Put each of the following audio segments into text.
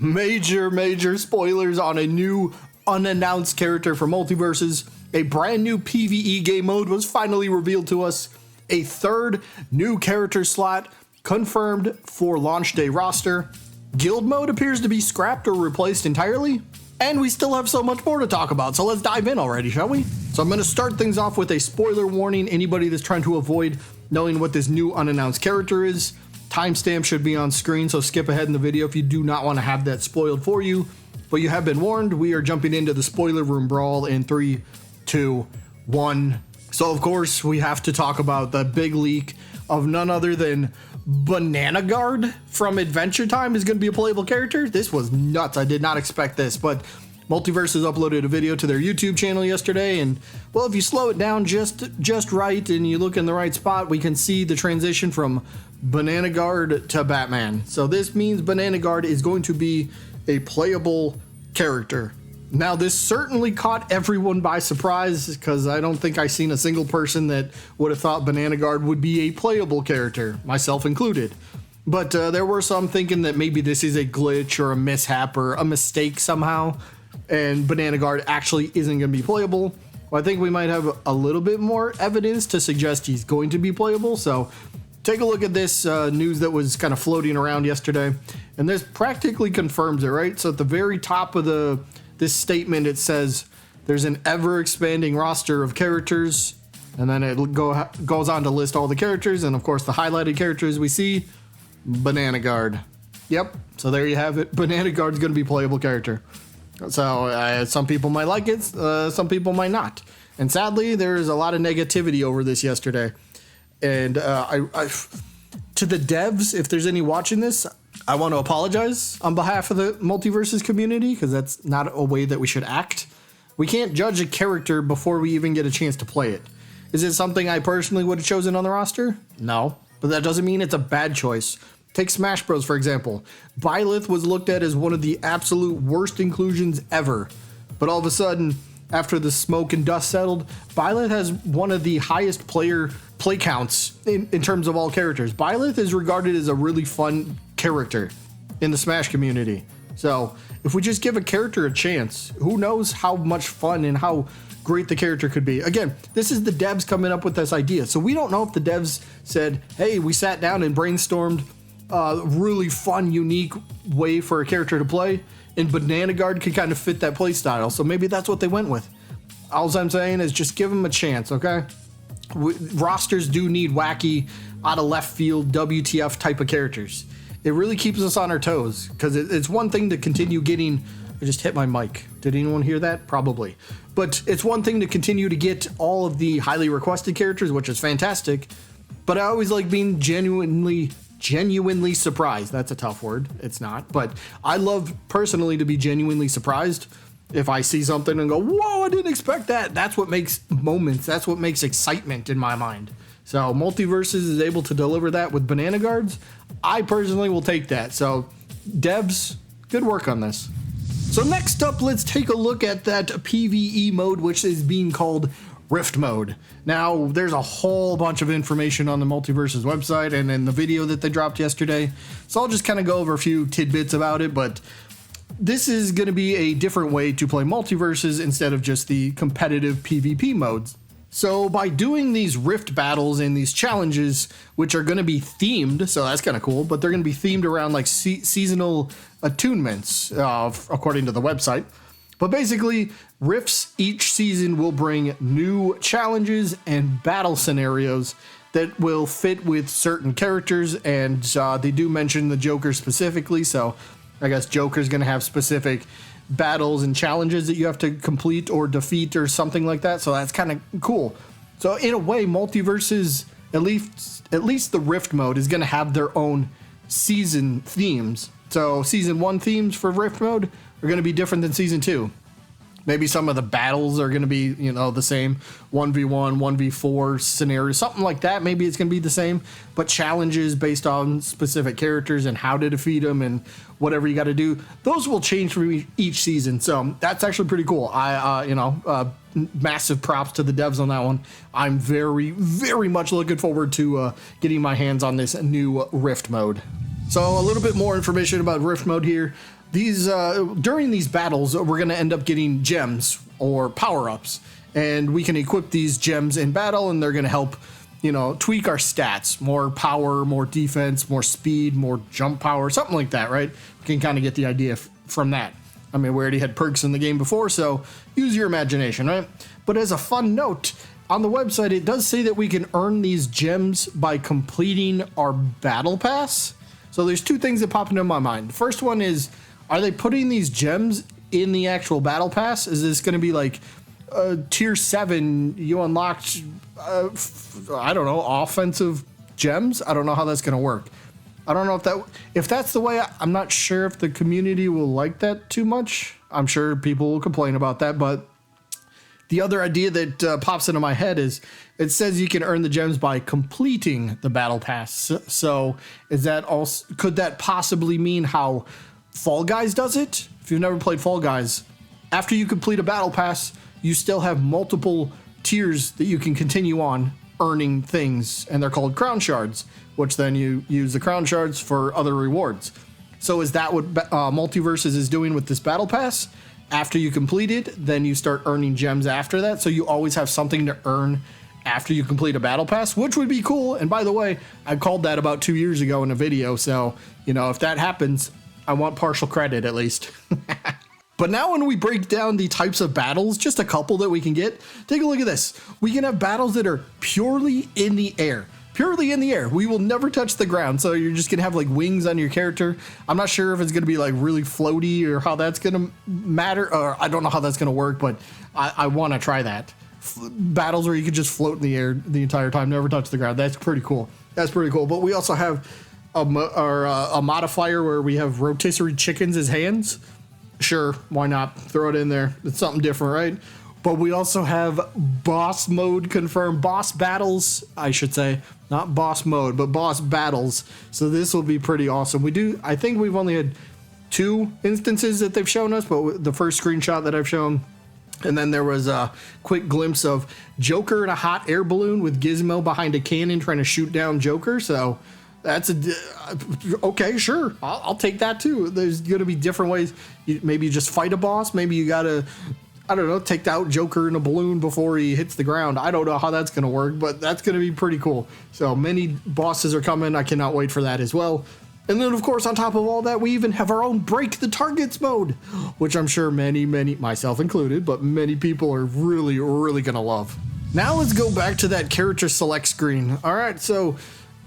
Major spoilers on a new unannounced character for Multiversus. A brand new PVE game mode was finally revealed to us. A third new character slot confirmed for launch day roster. Guild mode appears to be scrapped or replaced entirely. And we still have so much more to talk about, so let's dive in already, shall we? So I'm going to start things off with a spoiler warning. Anybody that's trying to avoid knowing what this new unannounced character is, timestamp should be on screen, so skip ahead in the video if you do not want to have that spoiled for you. But you have been warned. We are jumping into the spoiler room brawl in 3, 2, 1. So of course we have to talk about the big leak of none other than Banana Guard from Adventure Time is going to be a playable character. This was nuts. I did not expect this, but Multiversus uploaded a video to their YouTube channel yesterday, and well, if you slow it down just right and you look in the right spot, we can see the transition from Banana Guard to Batman. So this means Banana Guard is going to be a playable character. Now, this certainly caught everyone by surprise because I don't think I've seen a single person that would have thought Banana Guard would be a playable character, myself included. But there were some thinking that maybe this is a glitch or a mishap or a mistake somehow, and Banana Guard actually isn't going to be playable. Well, I think we might have a little bit more evidence to suggest he's going to be playable. So take a look at this news that was kind of floating around yesterday, and this practically confirms it, right? So at the very top of this statement, it says there's an ever-expanding roster of characters, and then it goes on to list all the characters, and of course the highlighted characters we see, Banana Guard. Yep, so there you have it. Banana Guard's going to be a playable character. So some people might like it, some people might not. And sadly, there's a lot of negativity over this yesterday. And to the devs, if there's any watching this, I want to apologize on behalf of the Multiversus community, because that's not a way that we should act. We can't judge a character before we even get a chance to play it. Is it something I personally would have chosen on the roster? No, but that doesn't mean it's a bad choice. Take Smash Bros, for example. Byleth was looked at as one of the absolute worst inclusions ever. But all of a sudden, after the smoke and dust settled, Byleth has one of the highest play counts in terms of all characters. Byleth is regarded as a really fun character in the Smash community. So if we just give a character a chance, who knows how much fun and how great the character could be. Again, this is the devs coming up with this idea. So we don't know if the devs said, hey, we sat down and brainstormed a really fun, unique way for a character to play, and Banana Guard could kind of fit that play style. So maybe that's what they went with. All I'm saying is just give them a chance, okay? Rosters do need wacky, out of left field, WTF type of characters. It really keeps us on our toes, because it's one thing to continue getting... I just hit my mic. Did anyone hear that? Probably. But it's one thing to continue to get all of the highly requested characters, which is fantastic, but I always like being genuinely surprised. That's a tough word. It's not. But I love personally to be genuinely surprised if I see something and go, whoa, I didn't expect that. That's what makes moments. That's what makes excitement in my mind. So Multiversus is able to deliver that with Banana Guards. I personally will take that. So devs, good work on this. So next up, let's take a look at that PVE mode, which is being called Rift mode. Now, there's a whole bunch of information on the Multiversus website and in the video that they dropped yesterday. So I'll just kind of go over a few tidbits about it, but this is going to be a different way to play Multiversus instead of just the competitive PvP modes. So by doing these Rift battles and these challenges, which are going to be themed, so that's kind of cool, but they're going to be themed around like seasonal attunements, according to the website. But basically, Rifts each season will bring new challenges and battle scenarios that will fit with certain characters, and they do mention the Joker specifically, so I guess Joker's going to have specific battles and challenges that you have to complete or defeat or something like that, so that's kind of cool. So in a way, Multiversus, at least the Rift mode, is going to have their own season themes. So Season 1 themes for Rift mode are going to be different than Season 2. Maybe some of the battles are going to be, the same 1v1, 1v4 scenario, something like that. Maybe it's going to be the same, but challenges based on specific characters and how to defeat them and whatever you got to do, those will change for each season. So that's actually pretty cool. Massive props to the devs on that one. I'm very, very much looking forward to getting my hands on this new Rift mode. So a little bit more information about Rift mode here. these during these battles, we're going to end up getting gems or power-ups, and we can equip these gems in battle, and they're going to help, you know, tweak our stats, more power, more defense, more speed, more jump power, something like that, right? We can kind of get the idea from that. I mean, we already had perks in the game before, so use your imagination, right? But as a fun note, on the website, it does say that we can earn these gems by completing our battle pass. So there's two things that pop into my mind. The first one is, are they putting these gems in the actual battle pass? Is this going to be like tier 7, you unlocked, I don't know, offensive gems? I don't know how that's going to work. I don't know if that's the way. I'm not sure if the community will like that too much. I'm sure people will complain about that, but the other idea that pops into my head is it says you can earn the gems by completing the battle pass. So is that also, could that possibly mean how Fall Guys does it? If you've never played Fall Guys, after you complete a battle pass, you still have multiple tiers that you can continue on earning things, and they're called crown shards, which then you use the crown shards for other rewards. So is that what Multiversus is doing with this battle pass? After you complete it, then you start earning gems after that, so you always have something to earn after you complete a battle pass, which would be cool. And by the way, I called that about 2 years ago in a video, so, you know, if that happens, I want partial credit at least. But now when we break down the types of battles, just a couple that we can get, take a look at this. We can have battles that are purely in the air. Purely in the air. We will never touch the ground, so you're just going to have like wings on your character. I'm not sure if it's going to be like really floaty or how that's going to matter, or I don't know how that's going to work, but I want to try that. Battles where you can just float in the air the entire time, never touch the ground. That's pretty cool. That's pretty cool. But we also have a modifier where we have rotisserie chickens as hands. Sure, why not? Throw it in there. It's something different, right? But we also have boss mode confirmed, boss battles, I should say. Not boss mode, but boss battles. So this will be pretty awesome. I think we've only had 2 instances that they've shown us, but the first screenshot that I've shown, and then there was a quick glimpse of Joker in a hot air balloon with Gizmo behind a cannon trying to shoot down Joker. So that's okay, sure. I'll take that too. There's going to be different ways. Maybe you just fight a boss. Maybe you got to, I don't know, take out Joker in a balloon before he hits the ground. I don't know how that's going to work, but that's going to be pretty cool. So many bosses are coming. I cannot wait for that as well. And then, of course, on top of all that, we even have our own break the targets mode, which I'm sure many, myself included, but many people are really, really going to love. Now let's go back to that character select screen. All right, so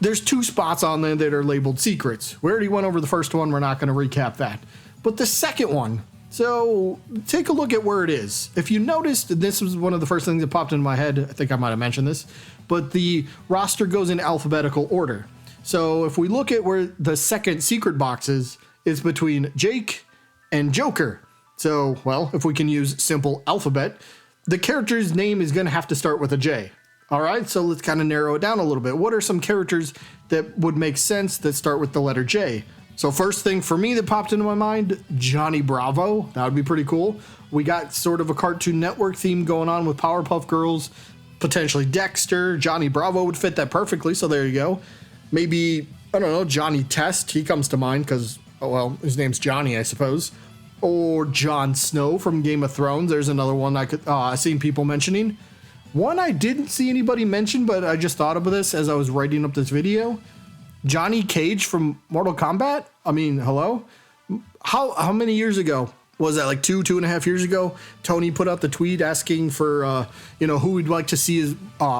there's 2 spots on there that are labeled secrets. We already went over the first one. We're not going to recap that. But the second one, so take a look at where it is. If you noticed, this was one of the first things that popped into my head. I think I might have mentioned this, but the roster goes in alphabetical order. So if we look at where the second secret box is, it's between Jake and Joker. So, well, if we can use simple alphabet, the character's name is going to have to start with a J. All right, so let's kind of narrow it down a little bit. What are some characters that would make sense that start with the letter J? So first thing for me that popped into my mind, Johnny Bravo. That would be pretty cool. We got sort of a Cartoon Network theme going on with Powerpuff Girls, potentially Dexter. Johnny Bravo would fit that perfectly, so there you go. Maybe, I don't know, Johnny Test. He comes to mind because, oh well, his name's Johnny, I suppose. Or Jon Snow from Game of Thrones. There's another one I've seen people mentioning. One I didn't see anybody mention, but I just thought of this as I was writing up this video. Johnny Cage from Mortal Kombat? I mean, hello? How many years ago? Was that like 2.5 years ago? Tony put out the tweet asking for, who we'd like to see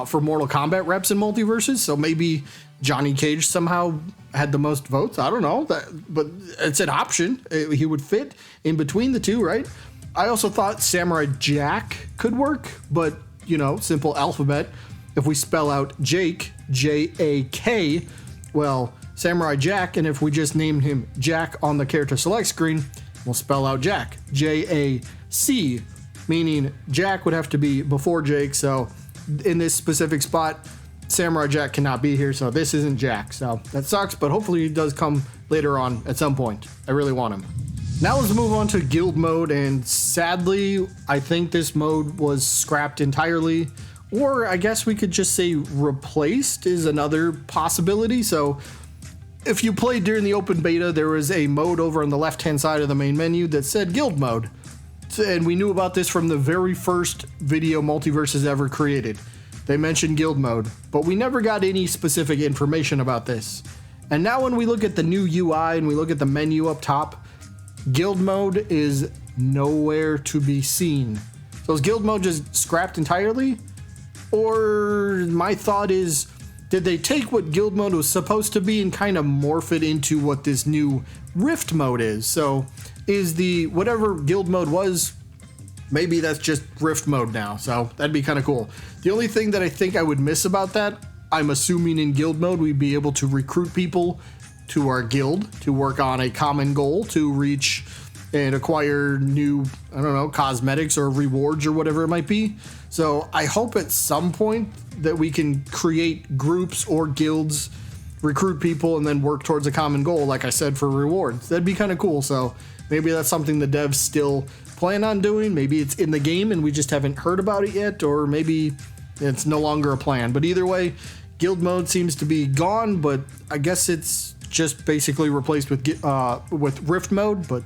for Mortal Kombat reps in Multiversus. So maybe Johnny Cage somehow had the most votes. I don't know, but it's an option. He would fit in between the two, right? I also thought Samurai Jack could work, but simple alphabet. If we spell out Jake, J-A-K, well, Samurai Jack, and if we just named him Jack on the character select screen, we'll spell out Jack, J-A-C, meaning Jack would have to be before Jake. So in this specific spot, Samurai Jack cannot be here, so this isn't Jack. So that sucks, but hopefully he does come later on at some point. I really want him. Now let's move on to guild mode, and sadly, I think this mode was scrapped entirely, or I guess we could just say replaced is another possibility. So if you played during the open beta, there was a mode over on the left-hand side of the main menu that said guild mode. And we knew about this from the very first video Multiversus ever created. They mentioned guild mode, but we never got any specific information about this. And now when we look at the new UI and we look at the menu up top, guild mode is nowhere to be seen. So is guild mode just scrapped entirely? Or my thought is, did they take what guild mode was supposed to be and kind of morph it into what this new rift mode is? So is the whatever guild mode was, maybe that's just rift mode now. So that'd be kind of cool. The only thing that I think I would miss about that, I'm assuming in guild mode we'd be able to recruit people to our guild to work on a common goal to reach and acquire new, I don't know, cosmetics or rewards or whatever it might be. So I hope at some point that we can create groups or guilds, recruit people, and then work towards a common goal, like I said, for rewards. That'd be kind of cool. So maybe that's something the devs still plan on doing. Maybe it's in the game and we just haven't heard about it yet, or maybe it's no longer a plan. But either way, guild mode seems to be gone, but I guess it's just basically replaced with rift mode, but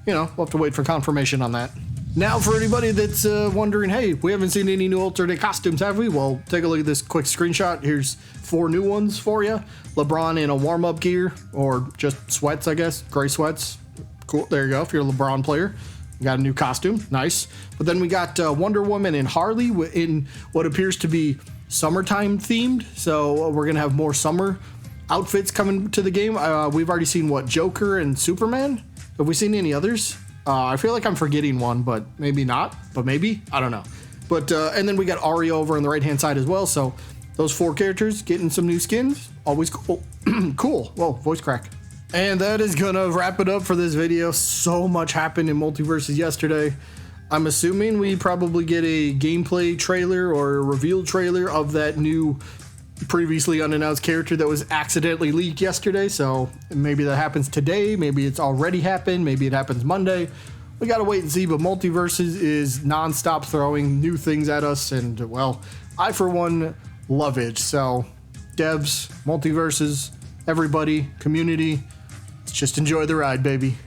you know, we'll have to wait for confirmation on that. Now, for anybody that's wondering, hey, we haven't seen any new alternate costumes, have we? Well, take a look at this quick screenshot. Here's 4 new ones for you. LeBron in a warm-up gear, or just sweats, I guess. Gray sweats. Cool. There you go. If you're a LeBron player, you got a new costume. Nice. But then we got Wonder Woman and Harley in what appears to be summertime themed. So we're going to have more summer outfits coming to the game. We've already seen, what, Joker and Superman? Have we seen any others? I feel like I'm forgetting one, but maybe not. But maybe. I don't know. But and then we got Aria over on the right-hand side as well. So those 4 characters getting some new skins. Always cool. Cool. Whoa, voice crack. And that is going to wrap it up for this video. So much happened in Multiversus yesterday. I'm assuming we probably get a gameplay trailer or a reveal trailer of that new previously unannounced character that was accidentally leaked yesterday. So maybe that happens today. Maybe it's already happened. Maybe it happens Monday. We got to wait and see. But Multiversus is nonstop throwing new things at us. And, well, I, for one, love it. So devs, Multiversus, everybody, community, let's just enjoy the ride, baby.